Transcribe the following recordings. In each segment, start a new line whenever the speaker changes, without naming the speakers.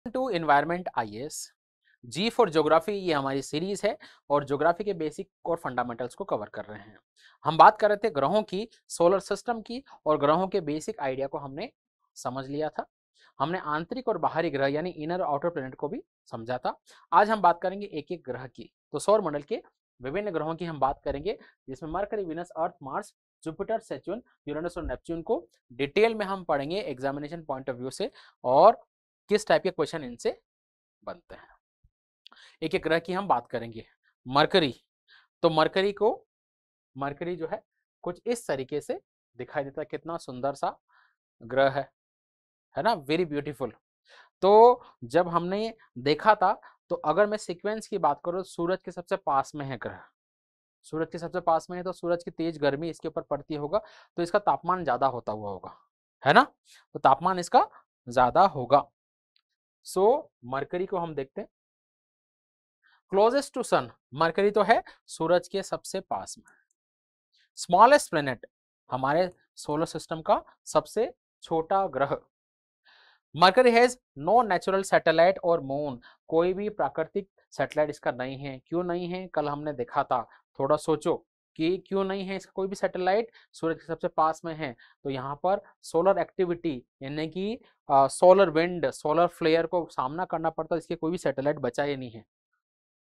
To environment IAS. G for geography, ये हमारी series है और ज्योग्राफी के बेसिक और फंडामेंटल्स को कवर कर रहे हैं। हम बात कर रहे थे ग्रहों की, सोलर सिस्टम की, और ग्रहों के बेसिक आइडिया को हमने समझ लिया था। हमने आंतरिक और बाहरी ग्रह यानी इनर आउटर प्लैनेट को भी समझा था। आज हम बात करेंगे एक एक ग्रह की। तो सौर मंडल के विभिन्न ग्रहों की हम बात करेंगे, जिसमें मरकरी, वीनस, अर्थ, मार्स, जुपिटर, सैटर्न, यूरेनस और नेपच्यून को डिटेल में हम पढ़ेंगे एग्जामिनेशन पॉइंट ऑफ व्यू से, और किस टाइप के क्वेश्चन इनसे बनते हैं। एक एक ग्रह की हम बात करेंगे। मरकरी, तो मरकरी जो है कुछ इस तरीके से दिखाई देता है। कितना सुंदर सा ग्रह है ना, वेरी ब्यूटीफुल। तो जब हमने देखा था, तो अगर मैं सीक्वेंस की बात करूं, सूरज के सबसे पास में है ग्रह, सूरज के सबसे पास में है, तो सूरज की तेज गर्मी इसके ऊपर पड़ती होगा, तो इसका तापमान ज्यादा होता हुआ होगा, है ना, तो तापमान इसका ज्यादा होगा। सो मरकरी को हम देखते हैं। क्लोजेस्ट टू सन, मरकरी तो है सूरज के सबसे पास में। स्मॉलेस्ट प्लेनेट, हमारे सोलर सिस्टम का सबसे छोटा ग्रह। Mercury has no natural satellite और मून, कोई भी प्राकृतिक सैटेलाइट इसका नहीं है। क्यों नहीं है, कल हमने देखा था। थोड़ा सोचो कि क्यों नहीं है इसका कोई भी सैटेलाइट, सूरज के सबसे पास में है। तो यहाँ पर सोलर एक्टिविटी यानी कि सोलर विंड, सोलर फ्लेयर को सामना करना पड़ता है, इसके कोई भी सैटेलाइट बचा ही नहीं है,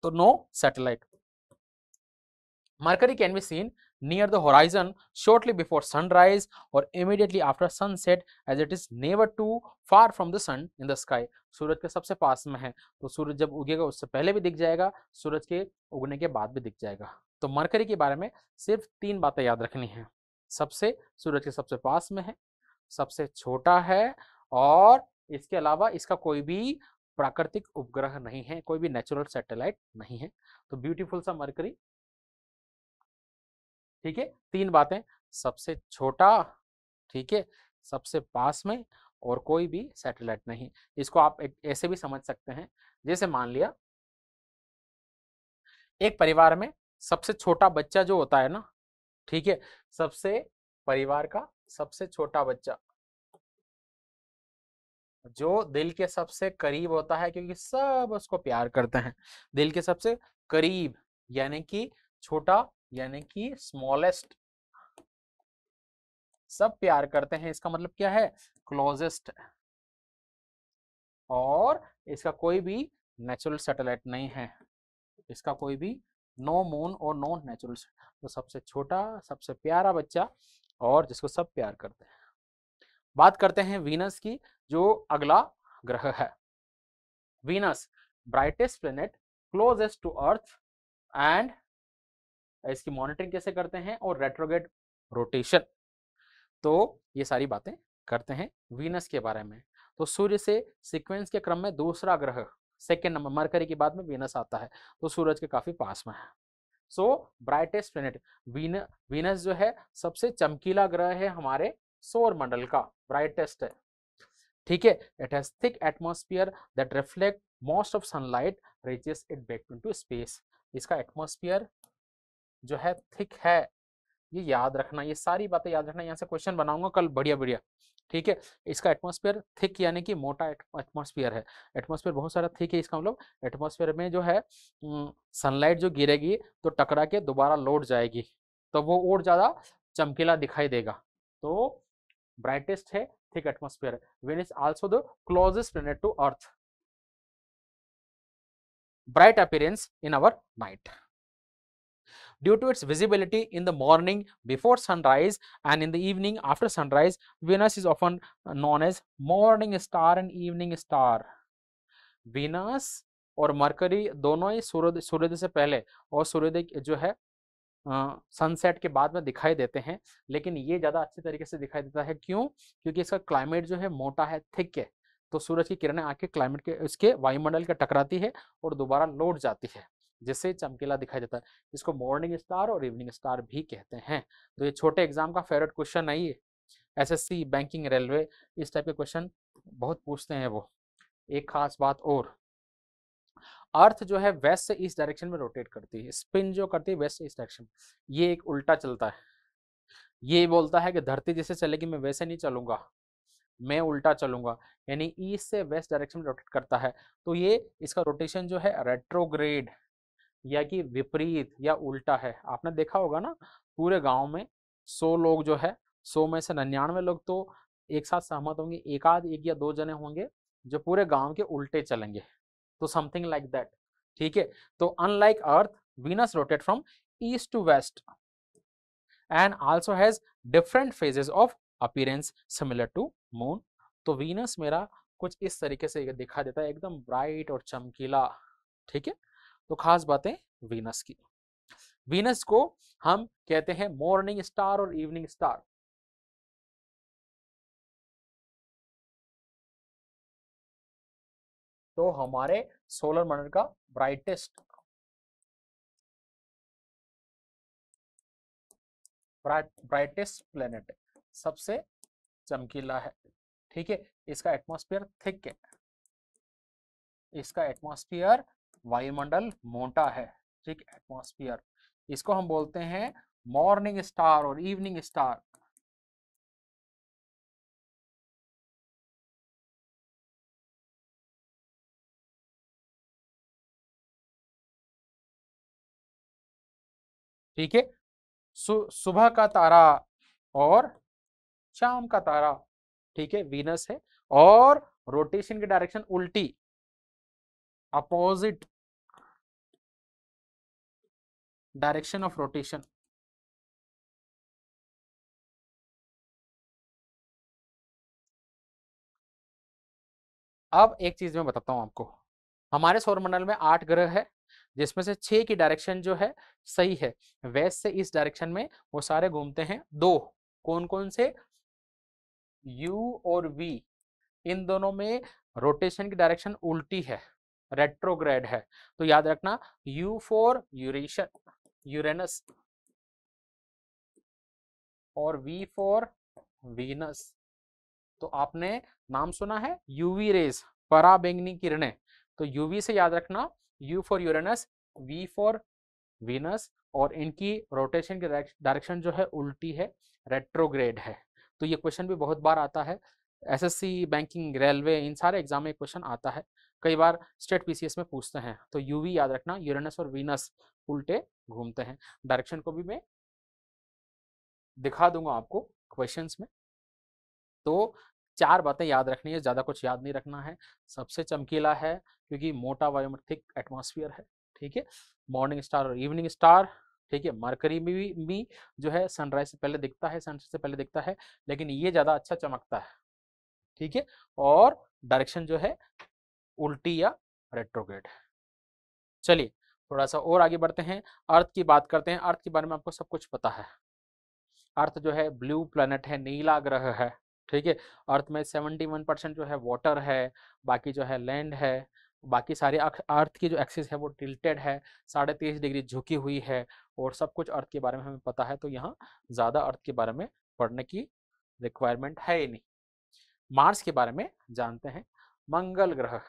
तो no satellite. Mercury can be seen near the horizon shortly before sunrise or immediately after sunset, as it is never too far from the sun in the sky. सूरज के सबसे पास में है, तो सूरज जब उगेगा उससे पहले भी दिख जाएगा, सूरज के उगने के बाद भी दिख जाएगा। तो मरकरी के बारे में सिर्फ 3 बातें याद रखनी है। सबसे सूरज के सबसे पास में है, सबसे छोटा है, और इसके अलावा इसका कोई भी प्राकृतिक उपग्रह नहीं है, कोई भी नेचुरल सैटेलाइट नहीं है। तो ब्यूटीफुल सा मरकरी, ठीक है। 3 बातें, सबसे छोटा, ठीक है, सबसे पास में, और कोई भी सैटेलाइट नहीं। इसको आप ऐसे भी समझ सकते हैं, जैसे मान लिया एक परिवार में सबसे छोटा बच्चा जो होता है ना, ठीक है, सबसे परिवार का सबसे छोटा बच्चा जो दिल के सबसे करीब होता है, क्योंकि सब उसको प्यार करते हैं, दिल के सबसे करीब यानी कि छोटा, यानी कि स्मॉलेस्ट, सब प्यार करते हैं, इसका मतलब क्या है, क्लोजेस्ट। और इसका कोई भी नेचुरल सैटेलाइट नहीं है, इसका कोई भी नो मून और नो नेचुरल, तो सबसे छोटा, सबसे प्यारा बच्चा, और जिसको सब प्यार करते हैं। बात करते हैं वीनस की, जो अगला ग्रह है। Venus, brightest planet, closest to Earth, and इसकी मॉनिटरिंग कैसे करते हैं, और रेट्रोग्रेड रोटेशन। तो ये सारी बातें करते हैं वीनस के बारे में। तो सूर्य से सीक्वेंस के क्रम में दूसरा ग्रह, सेकेंड नंबर, मरकरी के बाद में वीनस आता है, तो सूरज के काफी पास में है। सो ब्राइटेस्ट प्लेनेट, वीनस जो है सबसे चमकीला ग्रह है हमारे सौर मंडल का, ब्राइटेस्ट है, ठीक है। It has thick atmosphere that reflect most of sunlight, reaches it back into space. इसका एटमॉस्फेयर जो है थिक है, ये याद रखना, ये सारी बातें याद रखना, यहाँ से क्वेश्चन बनाऊंगा कल बढ़िया बढ़िया, ठीक है। इसका एटमॉस्फेयर थिक यानी कि मोटा एटमॉस्फेयर है, एटमॉस्फेयर बहुत सारा थिक है, इसका मतलब एटमॉस्फेयर में जो है सनलाइट जो गिरेगी तो टकरा के दोबारा लौट जाएगी, तो वो और ज्यादा चमकीला दिखाई देगा। तो ब्राइटेस्ट है, thick atmosphere. Venus also the closest planet to Earth, bright appearance in our night. Due to its visibility in the morning before sunrise and in the evening after sunrise, Venus is often known as morning star and evening star. Venus और mercury दोनों ही सूर्योदय से पहले और सूर्योदय जो है sunset के बाद में दिखाई देते हैं, लेकिन ये ज्यादा अच्छे तरीके से दिखाई देता है। क्यों? क्योंकि इसका क्लाइमेट जो है मोटा है, थिक है, तो सूरज की किरणें आके क्लाइमेट के उसके वायुमंडल के टकराती है और दोबारा लौट जाती है, जिससे चमकीला दिखाई देता है। इसको मॉर्निंग स्टार और इवनिंग स्टार भी कहते हैं। तो ये छोटे एग्जाम का फेवरेट क्वेश्चन है, ये एसएससी, बैंकिंग, रेलवे, इस टाइप के क्वेश्चन बहुत पूछते हैं वो। एक खास बात और, अर्थ जो है वेस्ट से ईस्ट डायरेक्शन में रोटेट करती है, स्पिन जो करती है वेस्ट से ईस्ट डायरेक्शन, ये एक उल्टा चलता है, ये बोलता है कि धरती जैसे चलेगी मैं वैसे नहीं चलूंगा, मैं उल्टा चलूंगा, यानी ईस्ट से वेस्ट डायरेक्शन में रोटेट करता है, तो ये इसका रोटेशन जो है रेट्रोग्रेड या कि विपरीत या उल्टा है। आपने देखा होगा ना, पूरे गांव में 100 लोग जो है, 100 में से 99 लोग तो एक साथ सहमत होंगे, एक आध एक या दो जने होंगे जो पूरे गांव के उल्टे चलेंगे, तो समथिंग लाइक दैट। ठीक है, तो unlike Earth, Venus rotate from east to west and also has different phases of appearance similar to moon. तो वीनस मेरा कुछ इस तरीके से दिखा देता है, एकदम ब्राइट और चमकीला। ठीक है, तो खास बातें वीनस की। वीनस को हम कहते हैं मॉर्निंग स्टार और इवनिंग स्टार। तो हमारे सोलर मंडल का ब्राइटेस्ट ब्राइटेस्ट प्लेनेट है, सबसे चमकीला है। ठीक है, इसका एटमॉस्फेयर थिक है, इसका एटमॉस्फेयर वायुमंडल मोटा है। ठीक, एटमॉस्फेयर, इसको हम बोलते हैं मॉर्निंग स्टार और इवनिंग स्टार। ठीक है, सुबह का तारा और शाम का तारा। ठीक है, वीनस है, और रोटेशन की डायरेक्शन उल्टी, अपोजिट डायरेक्शन ऑफ रोटेशन। अब एक चीज मैं बताता हूं आपको, हमारे सौरमंडल में 8 ग्रह है, जिसमें से 6 की डायरेक्शन जो है सही है, वेस्ट से इस डायरेक्शन में वो सारे घूमते हैं। दो, कौन कौन से, यू और वी, इन दोनों में रोटेशन की डायरेक्शन उल्टी है, रेट्रोग्रेड है। तो याद रखना, यू फॉर यूरेशन यूरेनस और वी फॉर वीनस। तो आपने नाम सुना है यूवी रेज, पराबैंगनी किरणें, तो यूवी से याद रखना, U for Uranus, V for Venus, और इनकी रोटेशन की डायरेक्शन जो है उल्टी है, रेट्रोग्रेड है। तो ये क्वेश्चन भी बहुत बार आता है, एसएससी, बैंकिंग, रेलवे, इन सारे एग्जाम में क्वेश्चन आता है, कई बार स्टेट पीसीएस में पूछते हैं। तो यूवी याद रखना, यूरेनस और वीनस उल्टे घूमते हैं। डायरेक्शन को भी मैं दिखा दूंगा आपको क्वेश्चंस में। तो 4 बातें याद रखनी है, ज्यादा कुछ याद नहीं रखना है। सबसे चमकीला है क्योंकि मोटा वायुमंडल एटमॉस्फेयर है। ठीक है, मॉर्निंग स्टार और इवनिंग स्टार। ठीक है, मरकरी में भी जो है सनराइज से पहले दिखता है, सनसेट से पहले दिखता है, लेकिन ये ज्यादा अच्छा चमकता है। ठीक है, और डायरेक्शन जो है उल्टी या रेट्रोग्रेड। चलिए थोड़ा सा और आगे बढ़ते हैं, अर्थ की बात करते हैं। अर्थ के बारे में आपको सब कुछ पता है। अर्थ जो है ब्लू प्लैनेट है, नीला ग्रह है। ठीक है, अर्थ में 71% जो है वाटर है, बाकी जो है लैंड है। बाकी सारी अर्थ की जो एक्सिस है वो टिल्टेड है, 23.5 डिग्री झुकी हुई है, और सब कुछ अर्थ के बारे में हमें पता है। तो यहाँ ज़्यादा अर्थ के बारे में पढ़ने की रिक्वायरमेंट है ही नहीं। मार्स के बारे में जानते हैं, मंगल ग्रह।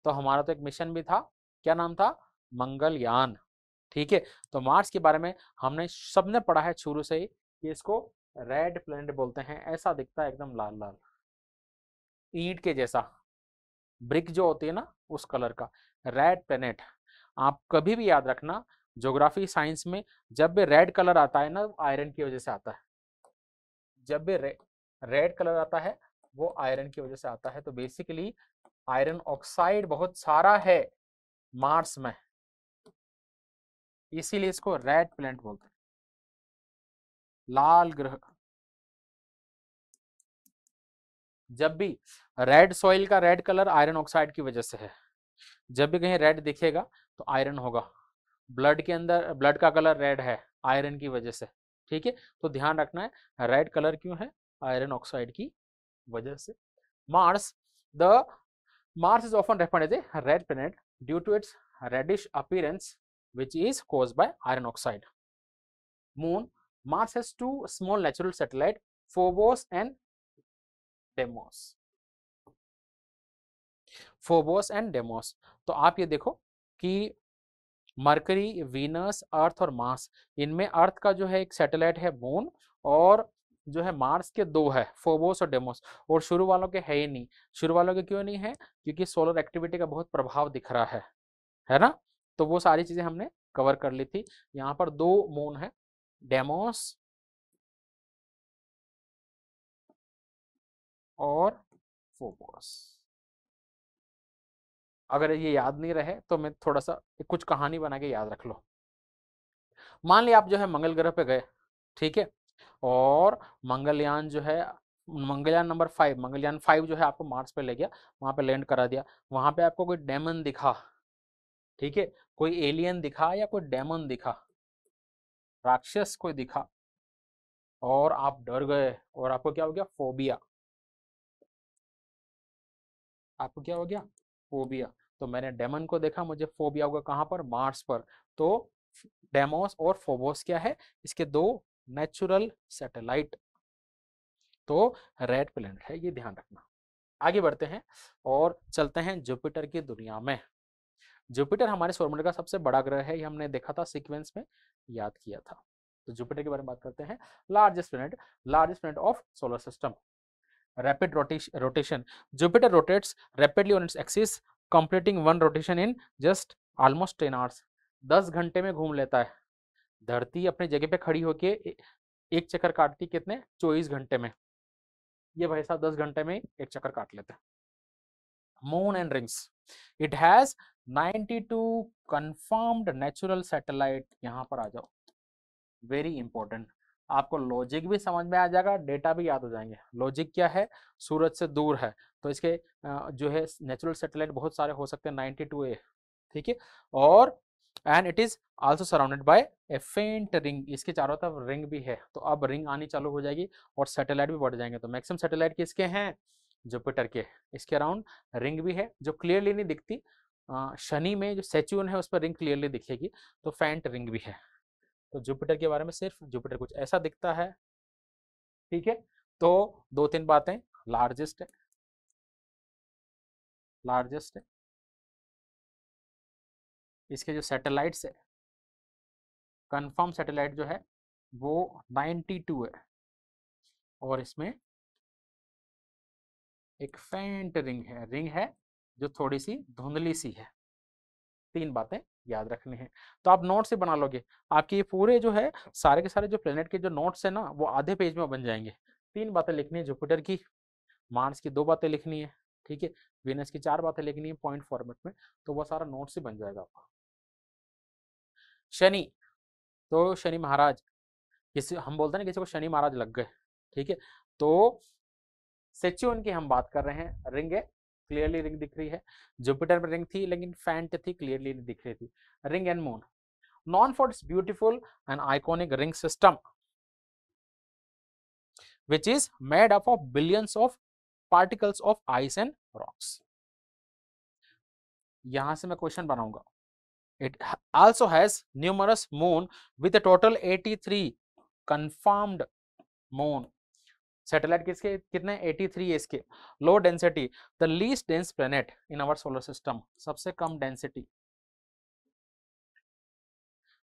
तो हमारा तो एक मिशन भी था, क्या नाम था, मंगलयान। ठीक है, तो मार्स के बारे में हमने सबने पढ़ा है शुरू से ही कि इसको रेड प्लैनेट बोलते हैं। ऐसा दिखता है एकदम लाल लाल, ईंट के जैसा, ब्रिक जो होती है ना उस कलर का, रेड प्लैनेट। आप कभी भी याद रखना, ज्योग्राफी साइंस में जब भी रेड कलर आता है ना, आयरन की वजह से आता है। जब भी रेड कलर आता है वो आयरन की वजह से आता है। तो बेसिकली आयरन ऑक्साइड बहुत सारा है मार्स में, इसीलिए इसको रेड प्लैनेट बोलते हैं, लाल ग्रह। जब भी रेड सॉइल का रेड कलर आयरन ऑक्साइड की वजह से है, जब भी कहीं रेड दिखेगा तो आयरन होगा। ब्लड के अंदर ब्लड का कलर रेड है आयरन की वजह से। ठीक है, तो ध्यान रखना है रेड कलर क्यों है, आयरन ऑक्साइड की वजह से। Mars, the Mars is often referred as a red planet due to its reddish appearance which is caused by iron oxide. Moon, Mars has two small natural satellites, Phobos and Deimos. Phobos and demos. तो आप ये देखो कि mercury, Venus, अर्थ और Mars, इनमें अर्थ का जो है एक सैटेलाइट है मून, और जो है मार्स के दो है, फोबोस और डेमोस, और शुरू वालों के है ही नहीं। शुरू वालों के क्यों नहीं है? क्योंकि सोलर एक्टिविटी का बहुत प्रभाव दिख रहा है ना। तो वो सारी चीजें हमने कवर कर ली थी। यहाँ पर दो मून है, डेमोस और फोबोस। अगर ये याद नहीं रहे तो मैं थोड़ा सा कुछ कहानी बना के याद रख लो। मान लिया आप जो है मंगल ग्रह पे गए, ठीक है, और मंगलयान जो है, मंगलयान नंबर 5, मंगलयान 5 जो है आपको मार्स पे ले गया, वहां पे लैंड करा दिया। वहां पे आपको कोई डेमन दिखा, ठीक है, कोई एलियन दिखा या कोई डेमन दिखा, राक्षस कोई दिखा, और आप डर गए और आपको क्या हो गया? फोबिया। आपको क्या हो गया? फोबिया। तो मैंने डेमन को देखा, मुझे फोबिया होगा कहां पर? मार्स पर। तो डेमोस और फोबोस क्या है? इसके दो नेचुरल सैटेलाइट, तो रेड प्लैनेट है, ये ध्यान रखना। आगे बढ़ते हैं और चलते हैं जुपिटर की दुनिया में। जुपिटर हमारे सौरमंडल का सबसे बड़ा ग्रह है, ये हमने देखा था सीक्वेंस में, याद किया था। तो जुपिटर के बारे में बात करते हैं। Largest planet of solar system, rapid rotation. Jupiter rotates rapidly on its axis, completing one rotation in just almost 10 hours. 10 घंटे में घूम लेता है। धरती अपनी जगह पे खड़ी होके एक चक्कर काटती कितने? 24 घंटे में। ये भाई साहब 10 घंटे में एक चक्कर काट लेते हैं। Moon and rings, it has 92 confirmed natural satellite. यहां पर आ जाओ, वेरी इंपॉर्टेंट। आपको लॉजिक भी समझ में आ जाएगा, डेटा भी याद हो जाएंगे। लॉजिक क्या है? सूरज से दूर है तो इसके जो है नेचुरल सैटेलाइट बहुत सारे हो सकते हैं, 92 ठीक है। और and it is also surrounded by a faint ring, इसके चारों तरफ रिंग भी है। तो अब रिंग आनी चालू हो जाएगी और सैटेलाइट भी बढ़ जाएंगे। तो मैक्सिमम सैटेलाइट किसके हैं? जुपिटर के। इसके अराउंड रिंग भी है जो क्लियरली नहीं दिखती। शनि में जो सेच्यून है उस पर रिंग क्लियरली दिखेगी, तो फेंट रिंग भी है। तो जुपिटर के बारे में सिर्फ जुपिटर कुछ ऐसा दिखता है, ठीक है। तो दो तीन बातें, लार्जेस्ट है, लार्जेस्ट है, इसके जो सैटेलाइट्स है, कंफर्म सैटेलाइट जो है वो 92 है, और इसमें एक फेंट रिंग है जो थोड़ी सी धुंधली सी है। तीन बातें याद रखनी है, तो आप नोट से बना लोगे। आपके ये पूरे जो है सारे के सारे जो प्लेनेट के जो नोट्स है ना, वो आधे पेज में बन जाएंगे। तीन बातें लिखनी है जुपिटर की, मार्स की दो बातें लिखनी है, ठीक है, वीनस की चार बातें लिखनी है पॉइंट फॉर्मेट में, तो वो सारा नोट्स ही बन जाएगा आपका। शनि, तो शनि महाराज, किसी हम बोलते हैं ना किसी को शनि महाराज लग गए, ठीक है। तो सेच्यून की हम बात कर रहे हैं, रिंग है, क्लियरली रिंग दिख रही है। जुपिटर में रिंग थी लेकिन फैंट थी, क्लियरली नहीं दिख रही थी। Ring and moon, known for its beautiful and iconic ring system, which is made up of billions of particles of ice and rocks. यहां से मैं क्वेश्चन बनाऊंगा। It also has numerous moon with a total 83 confirmed moon. Satellite किसके कितने? 83 है इसके। Low density, the least dense planet in our solar system, सबसे कम density,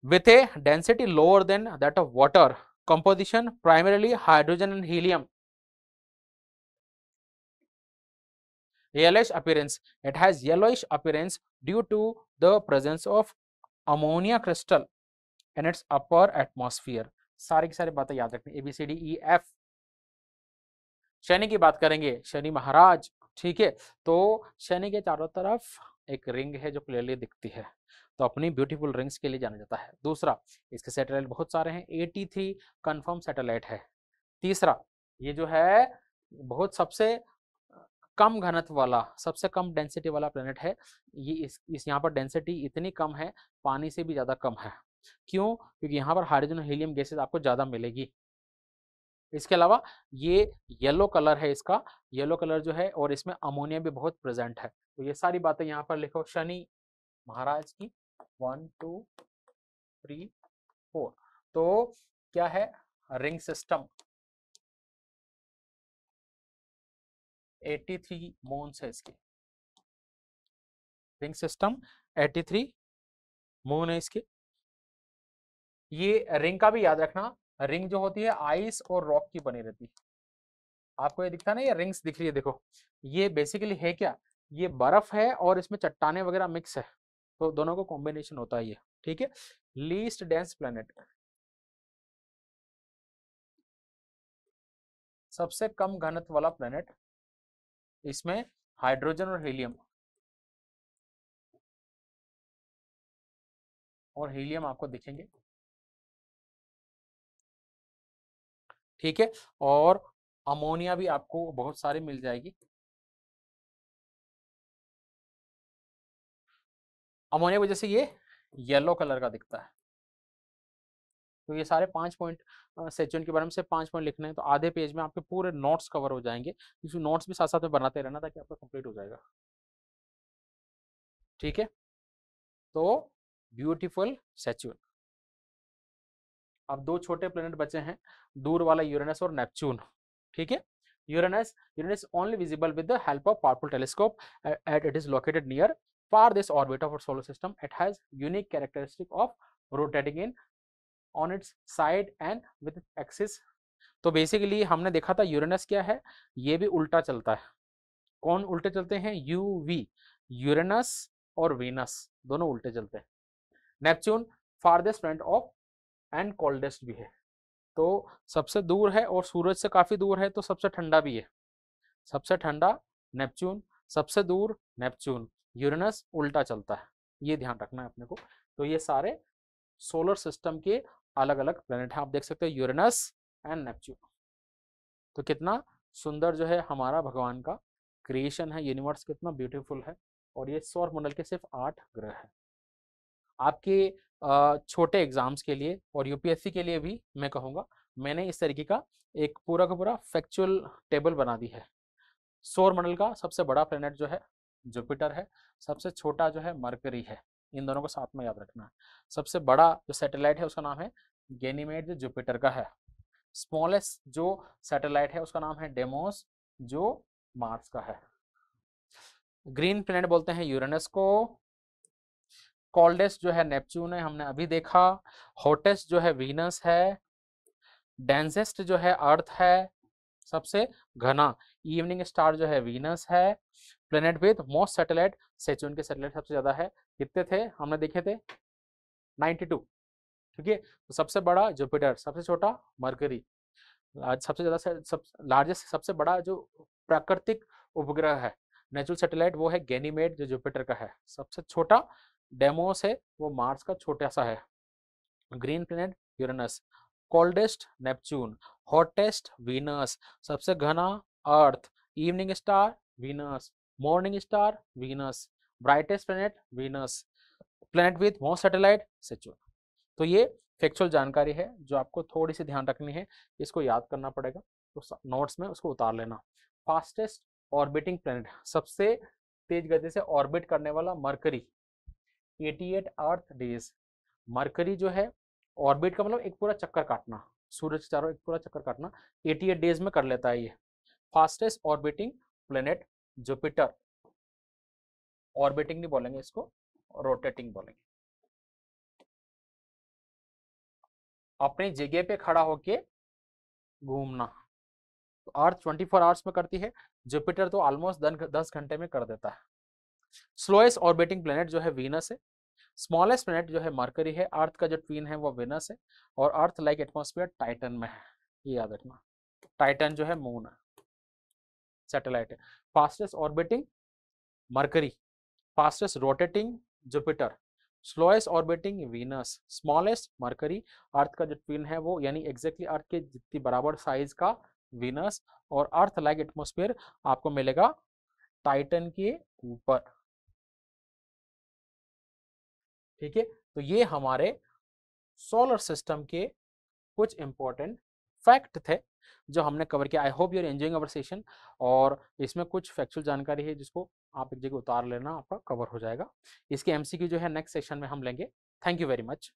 with a density lower than that of water, composition primarily hydrogen and helium. Yellowish appearance, it has yellowish appearance due to the presence of ammonia crystal in its upper atmosphere. सारी की सारी बातें याद रखनी, ABCDEF। Shani की बात करेंगे, शनि महाराज, ठीक है। तो शनि के चारों तरफ एक रिंग है जो क्लियरली दिखती है, तो अपनी ब्यूटीफुल रिंग्स के लिए जाना जाता है। दूसरा, इसके सैटेलाइट बहुत सारे हैं, 83 कंफर्म सैटेलाइट है। तीसरा, ये जो है बहुत सबसे कम घनत्व वाला, सबसे कम डेंसिटी वाला प्लेनेट है। ये इस यहाँ पर डेंसिटी इतनी कम है, पानी से भी ज्यादा कम है। क्यों? क्योंकि यहाँ पर हाइड्रोजन और हीलियम गैसेस आपको ज्यादा मिलेगी। इसके अलावा ये येलो कलर है इसका, येलो कलर जो है, और इसमें अमोनिया भी बहुत प्रेजेंट है। तो ये सारी बातें यहाँ पर लिखो शनि महाराज की। 1 2 3 4। तो क्या है? रिंग सिस्टम, 83 मून्स है इसके। रिंग सिस्टम 83 मून है इसके। ये रिंग का भी याद रखना, रिंग जो होती है आइस और रॉक की बनी रहती है। आपको ये दिखता है ना, ये रिंग्स दिख रही है देखो, ये बेसिकली है क्या, ये बर्फ है और इसमें चट्टाने वगैरह मिक्स है, तो दोनों को कॉम्बिनेशन होता है ये, ठीक है। लीस्ट डेंस प्लेनेट, सबसे कम घनत्व वाला प्लेनेट, इसमें हाइड्रोजन और हीलियम, और हीलियम आपको दिखेंगे, ठीक है। और अमोनिया भी आपको बहुत सारी मिल जाएगी। अमोनिया की वजह से ये येलो कलर का दिखता है। तो ये सारे 5 पॉइंट सेचुएन के बारे में से 5 पॉइंट लिखने हैं, तो आधे पेज में आपके पूरे नोट्स कवर हो जाएंगे, क्योंकि नोट्स भी साथ साथ में बनाते रहना ताकि आपका कंप्लीट हो जाएगा, ठीक है। तो ब्यूटीफुल सेचुएन। अब दो छोटे प्लेनेट बचे हैं, दूर वाला यूरेनस और नेपच्यून, ठीक है। Uranus only visible with the help of powerful telescope at it is located near farthest orbit of our solar system. It has unique characteristic of rotating in on its side and with its axis. तो basically हमने देखा था Uranus क्या है, ये भी उल्टा चलता है। कौन उल्टे चलते हैं, यूवी, यूरेनस और वीनस दोनों उल्टे चलते हैं। Neptune farthest friend of and coldest भी है, तो सबसे दूर है और सूरज से काफी दूर है, तो सबसे ठंडा भी है। सबसे ठंडा नेपच्यून, सबसे दूर नेपच्यून, यूरेनस उल्टा चलता है, ये ध्यान रखना है अपने को। तो ये सारे सोलर सिस्टम के अलग अलग प्लेनेट हैं, आप देख सकते हो यूरेनस एंड नेपच्यून। तो कितना सुंदर जो है हमारा भगवान का क्रिएशन है, यूनिवर्स कितना ब्यूटीफुल है। और ये सौर मंडल के सिर्फ 8 ग्रह हैं। आपके छोटे एग्जाम्स के लिए और यूपीएससी के लिए भी मैं कहूँगा, मैंने इस तरीके का एक पूरा का पूरा फैक्चुअल टेबल बना दी है। सौर मंडल का सबसे बड़ा प्लेनेट जो है जुपिटर है, सबसे छोटा जो है मरकरी है, इन दोनों को साथ में याद रखना है। सबसे बड़ा जो सैटेलाइट है उसका नाम है गैनीमेड, जो जुपिटर का है। स्मॉलेस्ट जो सैटेलाइट है उसका नाम है डेमोस, जो मार्स का है। ग्रीन प्लेनेट बोलते हैं यूरेनस को। कोल्डेस्ट जो है नेपच्यून है, हमने अभी देखा। हॉटेस्ट जो है वीनस है। डेंसेस्ट जो है अर्थ है। सबसे घना इवनिंग स्टार जो है वीनस है। प्लेनेट विद मोस्ट सैटेलाइट, सेचुन के सैटेलाइट सबसे ज्यादा है, कितने थे हमने देखे थे 92, ठीक है। तो सबसे बड़ा जुपिटर, सबसे छोटा मरकरी, सबसे ज्यादा सब लार्जेस्ट सबसे बड़ा जो प्राकृतिक उपग्रह है नेचुरल सैटेलाइट वो है गैनीमेड, जो जुपिटर का है। सबसे छोटा डेमोस है, वो मार्स का छोटा सा है। Green planet Uranus, coldest Neptune, hottest Venus, सबसे घना earth, evening star Venus, morning star Venus, brightest planet Venus, planet with most satellite Saturn. तो ये फैक्चुअल जानकारी है जो आपको थोड़ी सी ध्यान रखनी है, इसको याद करना पड़ेगा, तो नोट्स में उसको उतार लेना। फास्टेस्ट ऑर्बिटिंग प्लेनेट, सबसे तेज गति से ऑर्बिट करने वाला मरकरी, 88 अर्थ डेज। मरकरी जो है ऑर्बिट का मतलब एक पूरा चक्कर काटना, सूरज के चारों एक पूरा चक्कर काटना 88 डेज में कर लेता है ये। Fastest orbiting planet Jupiter, orbiting नहीं बोलेंगे इसको, रोटेटिंग बोलेंगे। अपनी जगह पे खड़ा होके घूमना, तो अर्थ 24 आवर्स में करती है, जुपिटर तो ऑलमोस्ट 10 घंटे में कर देता है। स्लोएस्ट ऑर्बिटिंग प्लेनेट जो है वीनस है। स्मॉलेस्ट प्लेनेट जो है मरकरी है। अर्थ का जो ट्वीन है वो वेनस है, और अर्थ लाइक एटमॉस्फेयर टाइटन में है, ये याद रखना। टाइटन जो है मून है, सैटेलाइट है। Fastest orbiting Mercury, fastest rotating Jupiter, slowest orbiting Venus, smallest Mercury, earth का जो ट्विन है वो यानी एग्जैक्टली अर्थ के जितनी बराबर साइज का वीनस, और अर्थ लाइक एटमॉस्फेयर आपको मिलेगा टाइटन के ऊपर, ठीक है। तो ये हमारे सोलर सिस्टम के कुछ इंपॉर्टेंट फैक्ट थे जो हमने कवर किया। I hope you are enjoying our session, और इसमें कुछ फैक्चुअल जानकारी है जिसको आप एक जगह उतार लेना, आपका कवर हो जाएगा। इसके एमसीक्यू जो है नेक्स्ट सेशन में हम लेंगे। Thank you very much.